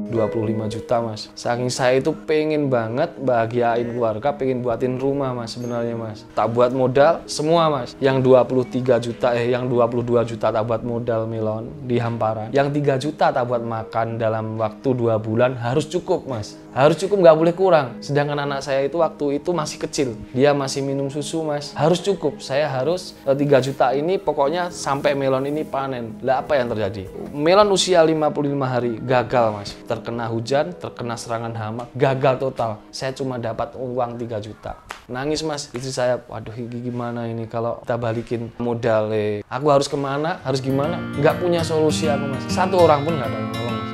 25 juta mas. Saking saya itu pengen banget bahagiain keluarga, pengen buatin rumah mas sebenarnya mas. Tak buat modal semua mas. Yang 23 juta, yang 22 juta tak buat modal melon di hamparan. Yang 3 juta tak buat makan dalam waktu 2 bulan harus cukup mas. Harus cukup, nggak boleh kurang. Sedangkan anak saya itu waktu itu masih kecil. Dia masih minum susu mas. Harus cukup. Saya harus 3 juta ini pokoknya sampai melon ini panen. Lah apa yang terjadi? Melon usia 55 hari gagal mas. Terkena hujan, terkena serangan hama, gagal total. Saya cuma dapat uang 3 juta. Nangis mas, istri saya, waduh gimana ini kalau kita balikin modal. Aku harus kemana, harus gimana? Nggak punya solusi aku mas. Satu orang pun nggak ada yang nolong mas.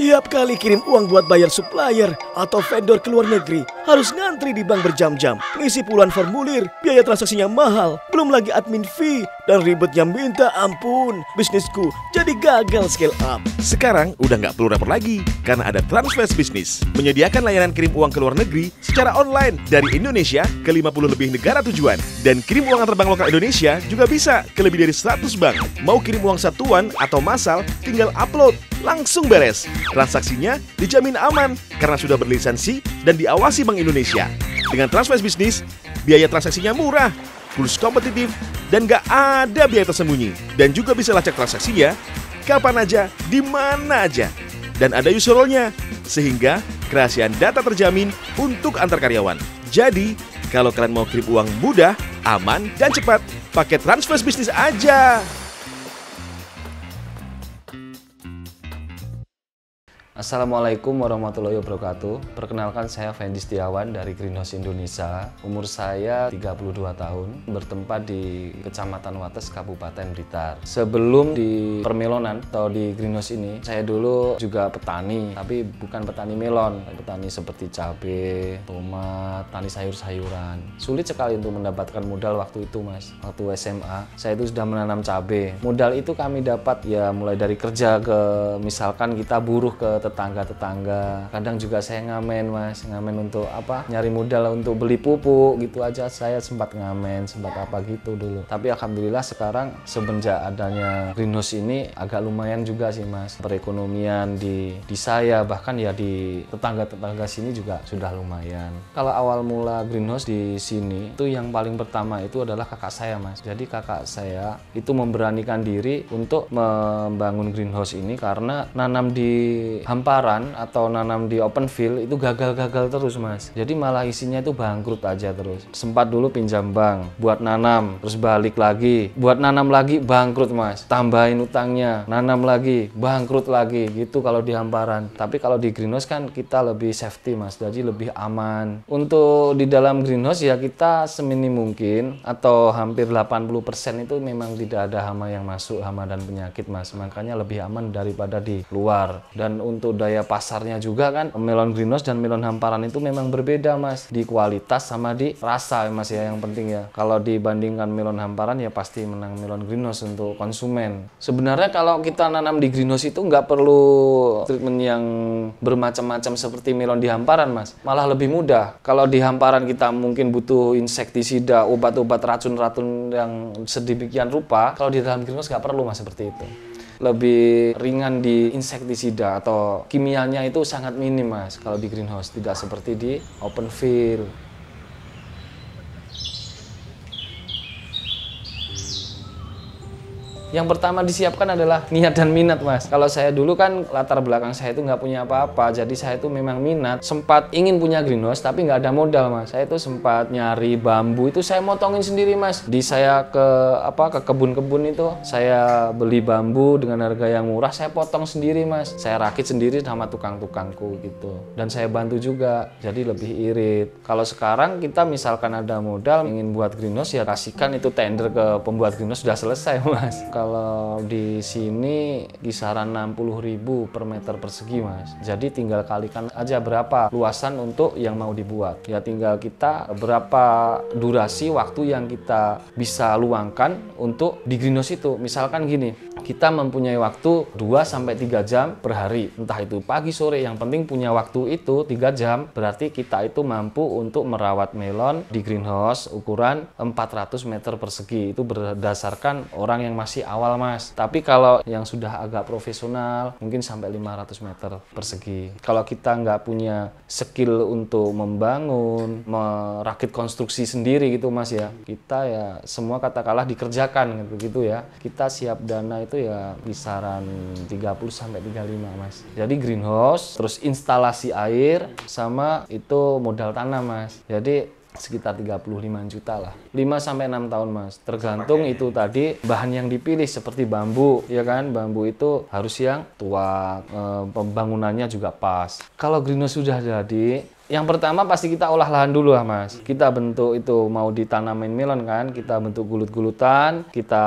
Tiap kali kirim uang buat bayar supplier atau vendor ke luar negeri, harus ngantri di bank berjam-jam, ngisi puluhan formulir, biaya transaksinya mahal, belum lagi admin fee, dan ribetnya minta ampun. Bisnisku jadi gagal scale up. Sekarang udah nggak perlu repot lagi, karena ada Transfast Business. Menyediakan layanan kirim uang ke luar negeri secara online dari Indonesia ke 50 lebih negara tujuan. Dan kirim uang antar bank lokal Indonesia juga bisa ke lebih dari 100 bank. Mau kirim uang satuan atau massal, tinggal upload. Langsung beres. Transaksinya dijamin aman karena sudah berlisensi dan diawasi Bank Indonesia. Dengan Transfast Business, biaya transaksinya murah, kurs kompetitif, dan gak ada biaya tersembunyi. Dan juga bisa lacak transaksinya kapan aja, di mana aja. Dan ada user role-nya, sehingga kerahasiaan data terjamin untuk antar karyawan. Jadi, kalau kalian mau kirim uang mudah, aman, dan cepat, pakai Transfast Business aja. Assalamualaikum warahmatullahi wabarakatuh. Perkenalkan, saya Fendi Setiawan dari Greenhouse Indonesia. Umur saya 32 tahun, bertempat di Kecamatan Wates, Kabupaten Blitar. Sebelum di permelonan atau di Greenhouse ini, saya dulu juga petani, tapi bukan petani melon, petani seperti cabai, tomat, tani sayur-sayuran. Sulit sekali untuk mendapatkan modal waktu itu mas. Waktu SMA, saya itu sudah menanam cabai. Modal itu kami dapat ya mulai dari kerja ke, misalkan kita buruh ke tetangga-tetangga. Kadang juga saya ngamen mas, ngamen untuk apa? Nyari modal untuk beli pupuk gitu aja. Saya sempat ngamen, sempat apa gitu dulu. Tapi alhamdulillah sekarang semenjak adanya Greenhouse ini agak lumayan juga sih mas. Perekonomian di saya bahkan ya di tetangga-tetangga sini juga sudah lumayan. Kalau awal mula Greenhouse di sini itu yang paling pertama itu adalah kakak saya mas. Jadi kakak saya itu memberanikan diri untuk membangun Greenhouse ini karena nanam di hamparan atau nanam di open field itu gagal-gagal terus mas. Jadi malah isinya itu bangkrut aja terus. Sempat dulu pinjam bank buat nanam, terus balik lagi, buat nanam lagi bangkrut mas. Tambahin utangnya, nanam lagi, bangkrut lagi gitu kalau di hamparan. Tapi kalau di greenhouse kan kita lebih safety mas, jadi lebih aman. Untuk di dalam greenhouse ya kita seminim mungkin atau hampir 80% itu memang tidak ada hama yang masuk, hama dan penyakit mas. Makanya lebih aman daripada di luar. Dan untuk daya pasarnya juga kan melon greenhouse dan melon hamparan itu memang berbeda mas, di kualitas sama di rasa mas ya yang penting ya. Kalau dibandingkan melon hamparan ya pasti menang melon greenhouse untuk konsumen. Sebenarnya kalau kita nanam di greenhouse itu nggak perlu treatment yang bermacam-macam seperti melon di hamparan mas, malah lebih mudah. Kalau di hamparan kita mungkin butuh insektisida, obat-obat racun-racun yang sedemikian rupa, kalau di dalam greenhouse nggak perlu mas seperti itu. Lebih ringan di insektisida atau kimianya itu sangat minim mas kalau di greenhouse, tidak seperti di open field. Yang pertama disiapkan adalah niat dan minat mas. Kalau saya dulu kan latar belakang saya itu nggak punya apa-apa, jadi saya itu memang minat. Sempat ingin punya greenhouse tapi nggak ada modal mas. Saya itu sempat nyari bambu itu saya motongin sendiri mas. Di saya ke kebun-kebun itu saya beli bambu dengan harga yang murah, saya potong sendiri mas. Saya rakit sendiri sama tukang-tukangku gitu. Dan saya bantu juga, jadi lebih irit. Kalau sekarang kita misalkan ada modal ingin buat greenhouse ya kasihkan itu tender ke pembuat greenhouse, sudah selesai mas. Kalau di sini kisaran 60.000 per meter persegi Mas. Jadi tinggal kalikan aja berapa luasan untuk yang mau dibuat. Ya tinggal kita berapa durasi waktu yang kita bisa luangkan untuk di greenhouse itu. Misalkan gini, kita mempunyai waktu 2-3 jam per hari. Entah itu pagi sore, yang penting punya waktu itu 3 jam. Berarti kita itu mampu untuk merawat melon di greenhouse ukuran 400 meter persegi. Itu berdasarkan orang yang masih awal Mas. Tapi kalau yang sudah agak profesional mungkin sampai 500 meter persegi. Kalau kita nggak punya skill untuk membangun, merakit konstruksi sendiri gitu Mas ya, kita ya semua katakanlah dikerjakan gitu ya. Kita siap dana itu ya kisaran 30-35 Mas. Jadi greenhouse, terus instalasi air, sama itu modal tanam Mas. Jadi sekitar 35 juta lah, 5-6 tahun Mas, tergantung itu tadi bahan yang dipilih. Seperti bambu ya kan, bambu itu harus yang tua, pembangunannya juga pas. Kalau greenhouse sudah jadi, yang pertama pasti kita olah lahan dulu lah Mas. Kita bentuk itu, mau ditanamin melon kan, kita bentuk gulut-gulutan, kita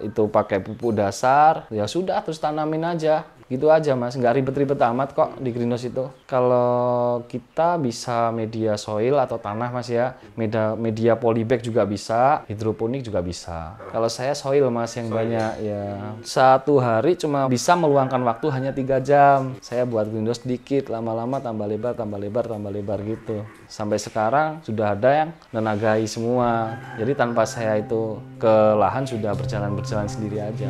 itu pakai pupuk dasar, ya sudah terus tanamin aja. Gitu aja Mas, nggak ribet-ribet amat kok di greenhouse itu. Kalau kita bisa media soil atau tanah Mas ya, media polybag juga bisa, hidroponik juga bisa. Kalau saya soil Mas yang banyak ya. Satu hari cuma bisa meluangkan waktu hanya 3 jam. Saya buat greenhouse dikit, lama-lama tambah lebar, tambah lebar, tambah lebar gitu. Sampai sekarang sudah ada yang menagai semua. Jadi tanpa saya itu ke lahan sudah berjalan sendiri aja.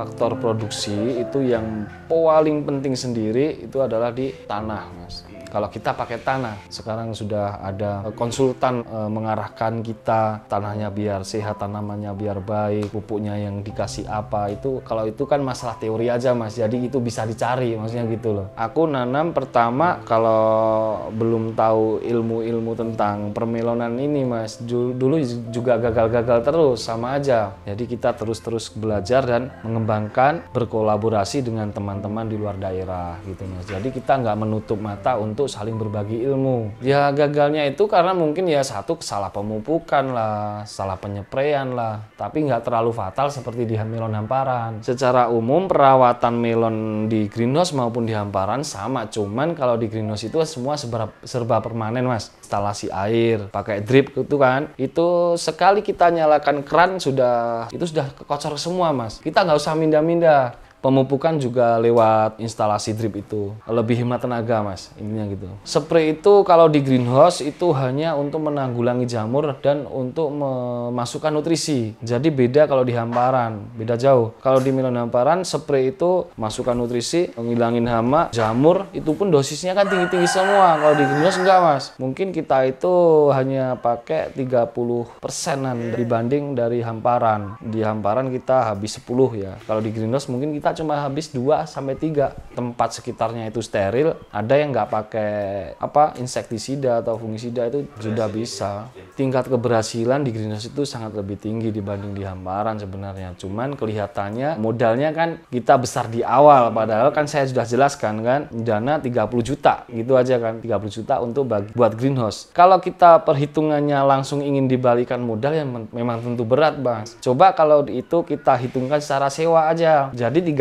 Faktor produksi itu yang paling penting sendiri itu adalah di tanah Mas. Kalau kita pakai tanah, sekarang sudah ada konsultan mengarahkan kita, tanahnya biar sehat, tanamannya biar baik, pupuknya yang dikasih apa, itu kalau itu kan masalah teori aja Mas, jadi itu bisa dicari maksudnya gitu loh. Aku nanam pertama kalau belum tahu ilmu-ilmu tentang permelonan ini Mas, dulu juga gagal-gagal terus, sama aja. Jadi kita terus belajar dan mengembangkan, berkolaborasi dengan teman-teman di luar daerah gitu Mas. Jadi kita nggak menutup mata untuk saling berbagi ilmu. Ya gagalnya itu karena mungkin ya satu salah pemupukan lah, salah penyepraian lah, tapi nggak terlalu fatal seperti di melon hamparan. Secara umum perawatan melon di greenhouse maupun di hamparan sama, cuman kalau di greenhouse itu semua serba permanen Mas. Instalasi air, pakai drip itu kan, itu sekali kita nyalakan keran itu sudah kekocor semua Mas. Kita nggak usah mindah-mindah. Pemupukan juga lewat instalasi drip itu. Lebih hemat tenaga Mas, intinya gitu. Spray itu kalau di greenhouse itu hanya untuk menanggulangi jamur dan untuk memasukkan nutrisi. Jadi beda kalau di hamparan, beda jauh. Kalau di melon hamparan, spray itu masukkan nutrisi, menghilangin hama, jamur, itu pun dosisnya kan tinggi-tinggi semua. Kalau di greenhouse enggak Mas. Mungkin kita itu hanya pakai 30%-an dibanding dari hamparan. Di hamparan kita habis 10 ya. Kalau di greenhouse mungkin kita cuma habis 2-3. Tempat sekitarnya itu steril, ada yang nggak pakai insektisida atau fungisida, itu sudah bisa. Tingkat keberhasilan di greenhouse itu sangat lebih tinggi dibanding di hamparan sebenarnya. Cuman kelihatannya modalnya kan kita besar di awal, padahal kan saya sudah jelaskan kan, dana 30 juta gitu aja kan, 30 juta untuk buat greenhouse. Kalau kita perhitungannya langsung ingin dibalikan modal ya memang tentu berat Mas. Coba kalau itu kita hitungkan secara sewa aja. Jadi 20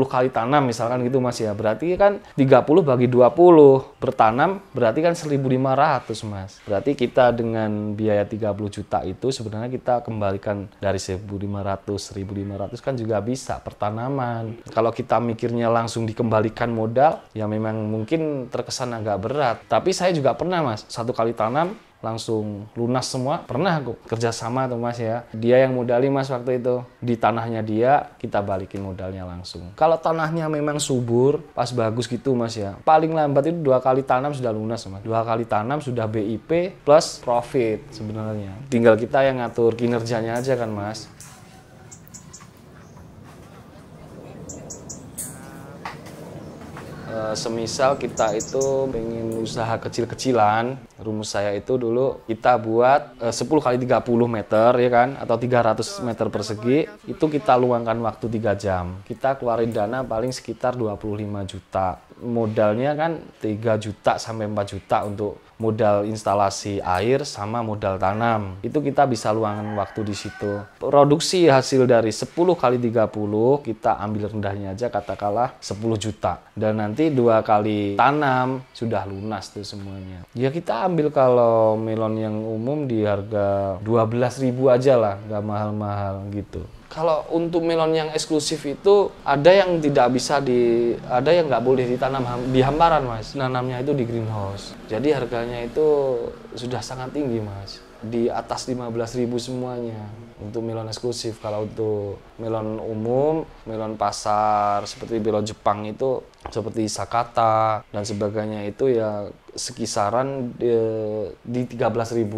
kali tanam misalkan gitu Mas ya. Berarti kan 30 bagi 20 bertanam berarti kan 1.500 Mas. Berarti kita dengan biaya 30 juta itu sebenarnya kita kembalikan dari 1.500 kan juga bisa per tanaman. Kalau kita mikirnya langsung dikembalikan modal ya memang mungkin terkesan agak berat. Tapi saya juga pernah Mas, 1 kali tanam langsung lunas semua, pernah aku kerjasama tuh Mas ya. Dia yang modali Mas waktu itu, di tanahnya dia kita balikin modalnya langsung. Kalau tanahnya memang subur, pas bagus gitu Mas ya, paling lambat itu 2 kali tanam sudah lunas Mas. 2 kali tanam sudah BIP plus profit sebenarnya. Tinggal kita yang ngatur kinerjanya aja kan Mas. Semisal kita itu pengen usaha kecil-kecilan, rumus saya itu dulu kita buat 10 kali 30 meter ya kan, atau 300 meter persegi, itu kita luangkan waktu 3 jam. Kita keluarin dana paling sekitar 25 juta. Modalnya kan 3 juta sampai 4 juta untuk modal instalasi air sama modal tanam. Itu kita bisa luangkan waktu di situ. Produksi hasil dari 10 kali 30 kita ambil rendahnya aja katakanlah 10 juta. Dan nanti 2 kali tanam sudah lunas tuh semuanya. Ya kita ambil kalau melon yang umum di harga 12.000 aja lah, nggak mahal-mahal gitu. Kalau untuk melon yang eksklusif itu ada yang tidak bisa ada yang nggak boleh ditanam di hamparan mas, nanamnya itu di greenhouse. Jadi harganya itu sudah sangat tinggi mas, di atas 15.000 semuanya untuk melon eksklusif. Kalau untuk melon umum, melon pasar seperti melon Jepang itu seperti Sakata dan sebagainya itu ya sekisaran di 13.000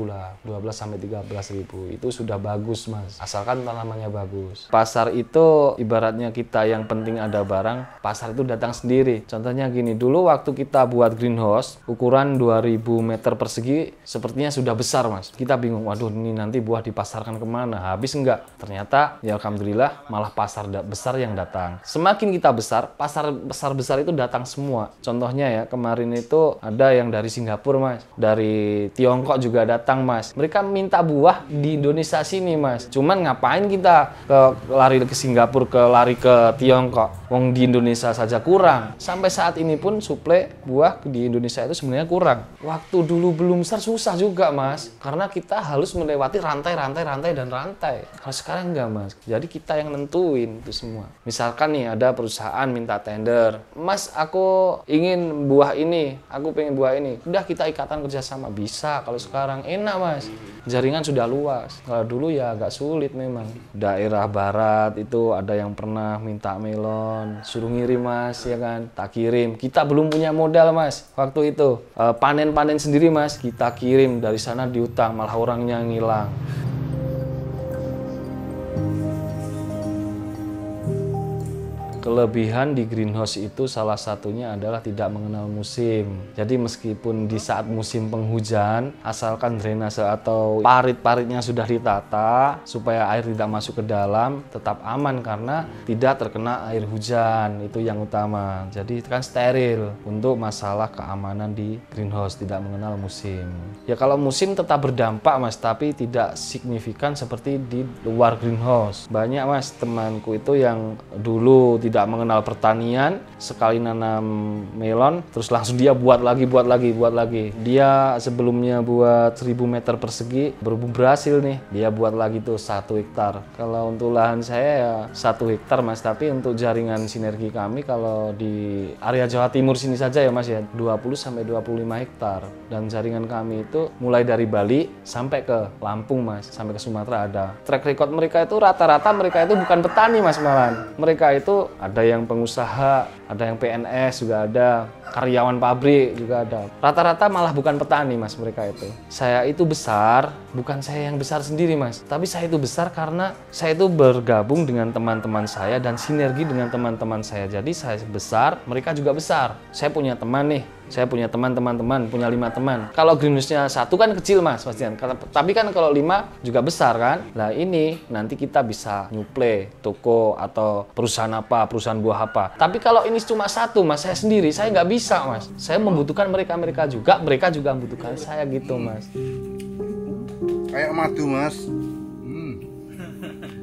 lah, 12 sampai 13.000 itu sudah bagus mas, asalkan tanamannya bagus. Pasar itu ibaratnya kita yang penting ada barang, pasar itu datang sendiri. Contohnya gini, dulu waktu kita buat greenhouse ukuran 2000 meter persegi sepertinya sudah besar mas. Kita bingung, waduh ini nanti buah dipasarkan kemana? Habis enggak? Ternyata ya alhamdulillah malah pasar besar yang datang. Semakin kita besar, pasar besar itu datang semua. Contohnya ya kemarin itu ada yang dari Singapura mas, dari Tiongkok juga datang mas. Mereka minta buah di Indonesia sini mas. Cuman ngapain kita lari ke Singapura, lari ke Tiongkok? Wong di Indonesia saja kurang. Sampai saat ini pun suplai buah di Indonesia itu sebenarnya kurang. Waktu dulu belum besar susah juga mas, karena kita harus melewati rantai. Kalau sekarang enggak mas. Jadi kita yang nentuin itu semua. Misalkan nih ada perusahaan minta tender, mas aku ingin buah ini, aku pengen buah ini, udah kita ikatan kerjasama, bisa. Kalau sekarang enak mas, jaringan sudah luas. Kalau dulu ya agak sulit memang. Daerah barat itu ada yang pernah minta melon, suruh ngirim mas, ya kan, tak kirim. Kita belum punya modal mas waktu itu, panen sendiri mas, kita kirim dari sana diutang, malah orangnya ngilang. Kelebihan di greenhouse itu salah satunya adalah tidak mengenal musim. Jadi meskipun di saat musim penghujan, asalkan drainase atau parit-paritnya sudah ditata supaya air tidak masuk ke dalam, tetap aman karena tidak terkena air hujan. Itu yang utama. Jadi kan steril untuk masalah keamanan di greenhouse, tidak mengenal musim. Ya kalau musim tetap berdampak mas, tapi tidak signifikan seperti di luar greenhouse. Banyak mas temanku itu yang dulu tidak mengenal pertanian, sekali nanam melon terus langsung dia buat lagi. Dia sebelumnya buat 1000 meter persegi, berhasil nih dia buat lagi tuh 1 hektar. Kalau untuk lahan saya ya 1 hektar mas, tapi untuk jaringan sinergi kami kalau di area Jawa Timur sini saja ya mas ya 20 sampai 25 hektar. Dan jaringan kami itu mulai dari Bali sampai ke Lampung mas, sampai ke Sumatera ada. Track record mereka itu rata-rata mereka itu bukan petani mas, malahan mereka itu ada yang pengusaha, ada yang PNS juga ada, karyawan pabrik juga ada. Rata-rata malah bukan petani mas mereka itu. Saya itu besar, bukan saya yang besar sendiri mas, tapi saya itu besar karena saya itu bergabung dengan teman-teman saya dan sinergi dengan teman-teman saya. Jadi saya besar, mereka juga besar. Saya punya teman nih, saya punya teman-teman, punya 5 teman. Kalau greenhouse-nya 1 kan kecil mas pastian, tapi kan kalau 5 juga besar kan. Nah ini nanti kita bisa nyuplai toko atau perusahaan apa, perusahaan buah apa. Tapi kalau ini cuma 1 mas, saya sendiri, saya nggak bisa mas. Saya membutuhkan mereka juga, mereka juga membutuhkan saya gitu mas. Kayak madu mas.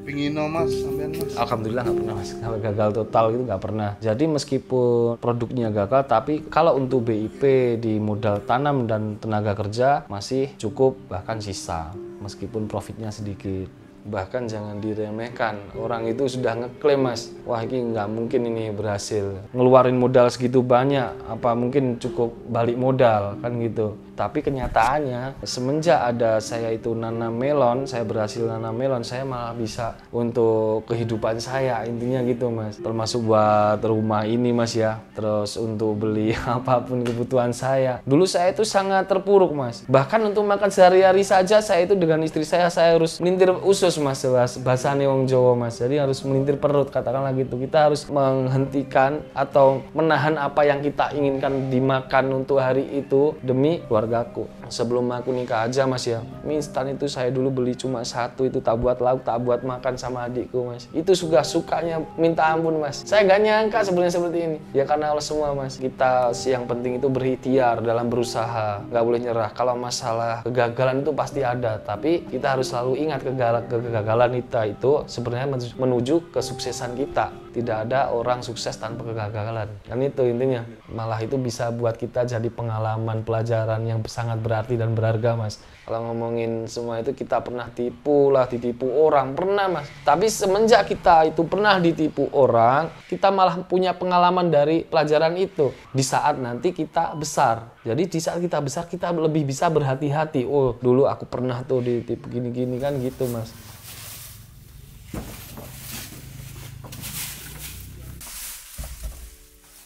Pingino mas, sampean mas. Alhamdulillah nggak pernah mas, gagal total itu nggak pernah. Jadi meskipun produknya gagal, tapi kalau untuk BIP di modal tanam dan tenaga kerja masih cukup, bahkan sisa, meskipun profitnya sedikit. Bahkan jangan diremehkan, orang itu sudah ngeklaim mas, wah ini nggak mungkin ini berhasil, ngeluarin modal segitu banyak, apa mungkin cukup balik modal kan gitu. Tapi kenyataannya semenjak ada saya itu nanam melon, saya berhasil nanam melon, saya malah bisa untuk kehidupan saya, intinya gitu mas. Termasuk buat rumah ini mas ya, terus untuk beli apapun kebutuhan saya. Dulu saya itu sangat terpuruk mas, bahkan untuk makan sehari-hari saja saya itu dengan istri saya harus melintir usus harus mas, bahasane wong Jawa mas, jadi harus melintir perut, katakanlah gitu. Kita harus menghentikan atau menahan apa yang kita inginkan dimakan untuk hari itu demi keluargaku. Sebelum aku nikah aja mas ya, mie instan itu saya dulu beli cuma satu, itu tak buat lauk, tak buat makan sama adikku mas. Itu sukanya minta ampun mas. Saya gak nyangka sebenarnya seperti ini. Ya karena Allah semua mas. Kita yang penting itu berikhtiar dalam berusaha, gak boleh nyerah. Kalau masalah kegagalan itu pasti ada, tapi kita harus selalu ingat kegagalan kita itu sebenarnya menuju kesuksesan kita. Tidak ada orang sukses tanpa kegagalan. Dan itu intinya. Malah itu bisa buat kita jadi pengalaman, pelajaran yang sangat berarti dan berharga mas. Kalau ngomongin semua itu, kita pernah ditipu orang, pernah mas. Tapi semenjak kita itu pernah ditipu orang, kita malah punya pengalaman dari pelajaran itu. Di saat nanti kita besar. Jadi di saat kita besar, kita lebih bisa berhati-hati. Oh dulu aku pernah tuh ditipu gini-gini kan gitu mas.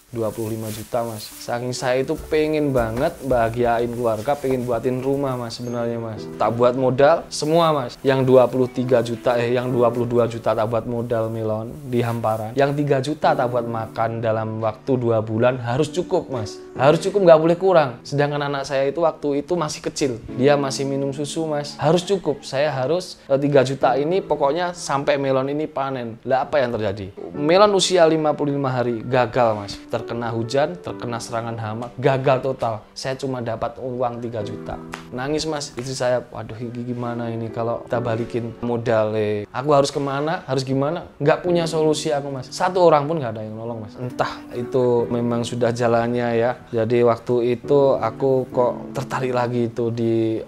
$25 juta mas. Saking saya itu pengen banget bahagiain keluarga, pengen buatin rumah mas sebenarnya mas. Tak buat modal semua mas. Yang 23 juta, yang 22 juta tak buat modal melon di hamparan. Yang 3 juta tak buat makan dalam waktu 2 bulan harus cukup mas. Harus cukup, nggak boleh kurang. Sedangkan anak saya itu waktu itu masih kecil. Dia masih minum susu mas. Harus cukup. Saya harus 3 juta ini pokoknya sampai melon ini panen. Lah apa yang terjadi? Melon usia 55 hari gagal mas. Terkena hujan, terkena serangan hama, gagal total. Saya cuma dapat uang 3 juta. Nangis mas, istri saya, waduh gimana ini kalau kita balikin modal. Aku harus kemana, harus gimana? Nggak punya solusi aku mas. Satu orang pun nggak ada yang nolong mas. Entah itu memang sudah jalannya ya. Jadi waktu itu aku kok tertarik lagi itu di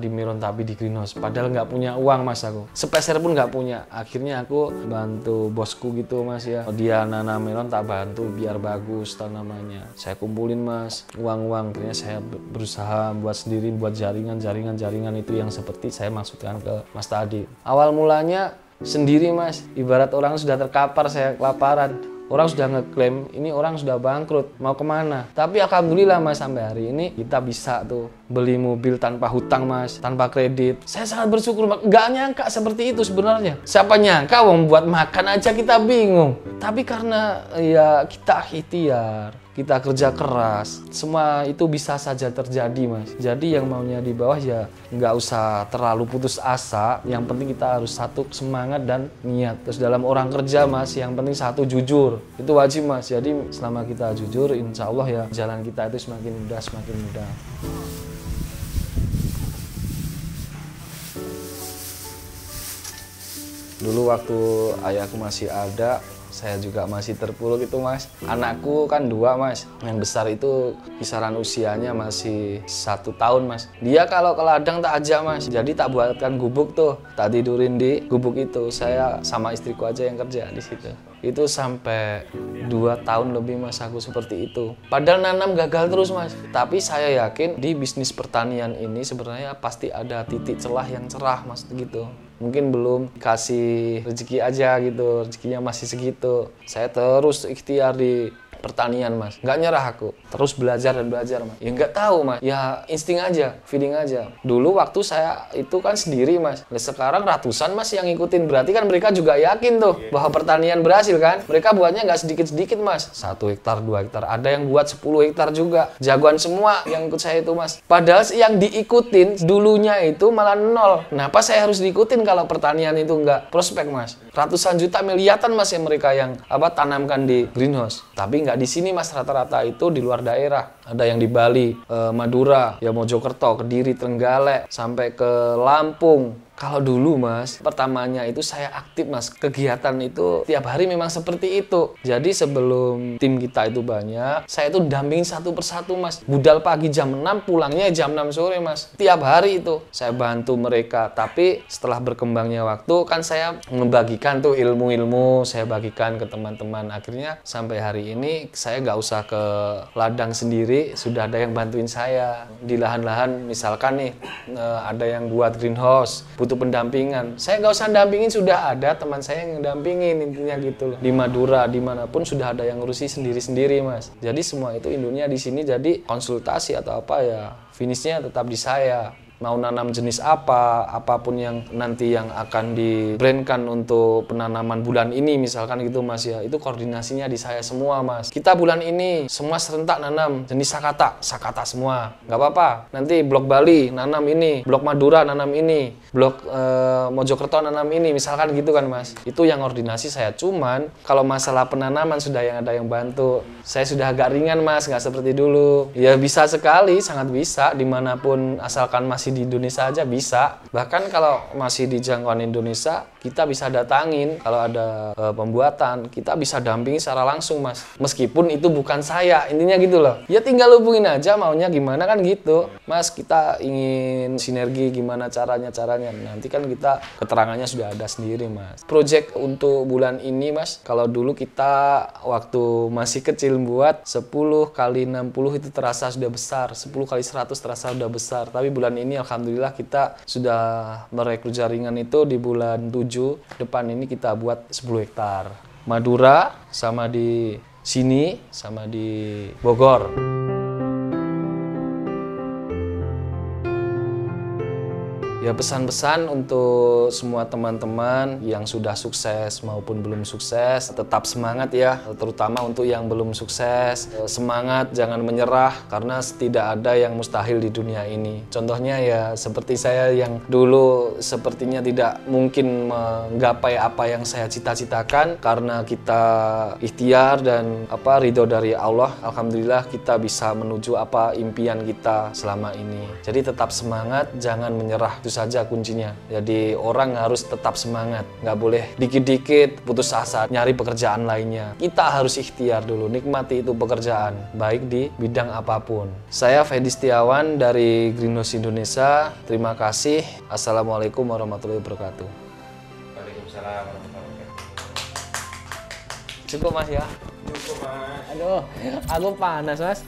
melon tapi di greenhouse. Padahal nggak punya uang mas aku. Sepeser pun nggak punya. Akhirnya aku bantu bosku gitu mas ya. Dia nanam melon, tak bantu biar bagus tanamannya. Saya kumpulin mas uang-uang, akhirnya saya berusaha buat sendiri, buat jaringan itu yang seperti saya maksudkan ke mas tadi. Awal mulanya sendiri mas, ibarat orang sudah terkapar, saya kelaparan. Orang sudah ngeklaim, ini orang sudah bangkrut, mau kemana? Tapi alhamdulillah mas, sampai hari ini kita bisa tuh beli mobil tanpa hutang mas, tanpa kredit. Saya sangat bersyukur, nggak nyangka seperti itu sebenarnya. Siapa nyangka wong buat makan aja kita bingung. Tapi karena ya kita ikhtiar, kita kerja keras, semua itu bisa saja terjadi mas. Jadi yang maunya di bawah ya nggak usah terlalu putus asa. Yang penting kita harus satu semangat dan niat. Terus dalam orang kerja mas, yang penting satu jujur. Itu wajib mas. Jadi selama kita jujur, insya Allah ya jalan kita itu semakin mudah, semakin mudah. Dulu waktu ayahku masih ada, saya juga masih terpuruk itu mas. Anakku kan 2 mas. Yang besar itu kisaran usianya masih 1 tahun mas. Dia kalau ke ladang tak ajak mas. Jadi tak buatkan gubuk tuh. Tak tidurin di gubuk itu. Saya sama istriku aja yang kerja di situ. Itu sampai 2 tahun lebih mas aku seperti itu. Padahal nanam gagal terus mas. Tapi saya yakin di bisnis pertanian ini sebenarnya pasti ada titik celah yang cerah mas gitu. Mungkin belum kasih rezeki aja gitu, rezekinya masih segitu. Saya terus ikhtiar di pertanian mas, nggak nyerah aku, terus belajar dan belajar mas. Ya nggak tahu mas, ya insting aja, feeling aja. Dulu waktu saya itu kan sendiri mas, sekarang ratusan mas yang ngikutin, berarti kan mereka juga yakin tuh bahwa pertanian berhasil kan. Mereka buatnya nggak sedikit-sedikit mas, 1 hektar, 2 hektar, ada yang buat 10 hektar juga. Jagoan semua yang ikut saya itu mas. Padahal yang diikutin dulunya itu malah 0. Kenapa saya harus diikutin kalau pertanian itu nggak prospek mas? Ratusan juta, miliaran mas yang mereka yang tanamkan di greenhouse. Tapi nggak di sini mas, rata-rata itu di luar daerah. Ada yang di Bali, Madura, ya Mojokerto, Kediri, Trenggalek, sampai ke Lampung. Kalau dulu mas, pertamanya itu saya aktif mas, kegiatan itu tiap hari memang seperti itu. Jadi sebelum tim kita itu banyak, saya itu dampingin satu persatu mas. Budal pagi jam 6, pulangnya jam 6 sore mas. Tiap hari itu saya bantu mereka. Tapi setelah berkembangnya waktu kan saya membagikan tuh ilmu-ilmu, saya bagikan ke teman-teman. Akhirnya sampai hari ini saya nggak usah ke ladang sendiri, sudah ada yang bantuin saya. Di lahan-lahan misalkan nih ada yang buat greenhouse, butuh pendampingan, saya nggak usah dampingin, sudah ada teman saya yang dampingin, intinya gitu loh. Di Madura, dimanapun sudah ada yang ngurusi sendiri-sendiri mas. Jadi semua itu induknya di sini, jadi konsultasi atau apa ya finishnya tetap di saya. mau nanam jenis apa, apapun yang nanti yang akan di-brandkan untuk penanaman bulan ini misalkan gitu Mas ya, itu koordinasinya di saya semua Mas. Kita bulan ini semua serentak nanam jenis sakata semua, nggak apa-apa. Nanti blok Bali nanam ini, blok Madura nanam ini, blok Mojokerto nanam ini, misalkan gitu kan Mas. Itu yang koordinasi saya. Cuman kalau masalah penanaman sudah ada yang bantu. Saya sudah agak ringan Mas, nggak seperti dulu. Ya bisa sekali, sangat bisa, dimanapun asalkan masih di Indonesia aja bisa. Bahkan kalau masih di jangkauan Indonesia, kita bisa datangin. Kalau ada pembuatan, kita bisa dampingi secara langsung Mas. Meskipun itu bukan saya, intinya gitu loh. Ya tinggal hubungin aja maunya gimana kan gitu. Mas, kita ingin sinergi gimana caranya. Nanti kan kita keterangannya sudah ada sendiri Mas. Project untuk bulan ini Mas, kalau dulu kita waktu masih kecil buat 10 kali 60 itu terasa sudah besar, 10 kali 100 terasa sudah besar. Tapi bulan ini alhamdulillah kita sudah merekrut jaringan itu di bulan 7 depan ini kita buat 10 hektar. Madura sama di sini sama di Bogor. Ya pesan-pesan untuk semua teman-teman yang sudah sukses maupun belum sukses, tetap semangat ya, terutama untuk yang belum sukses. Semangat, jangan menyerah, karena tidak ada yang mustahil di dunia ini. Contohnya ya seperti saya yang dulu sepertinya tidak mungkin menggapai apa yang saya cita-citakan, karena kita ikhtiar dan ridho dari Allah, alhamdulillah kita bisa menuju apa impian kita selama ini. Jadi tetap semangat, jangan menyerah. Itu saja kuncinya. Jadi orang harus tetap semangat, nggak boleh dikit-dikit putus asa nyari pekerjaan lainnya. Kita harus ikhtiar dulu, nikmati itu pekerjaan, baik di bidang apapun. Saya Fendi Setiawan dari Greenhouse Indonesia. Terima kasih. Assalamualaikum warahmatullahi wabarakatuh. Waalaikumsalam warahmatullahi wabarakatuh. Cukup Mas ya? Cukup Mas. Aduh, aku panas Mas.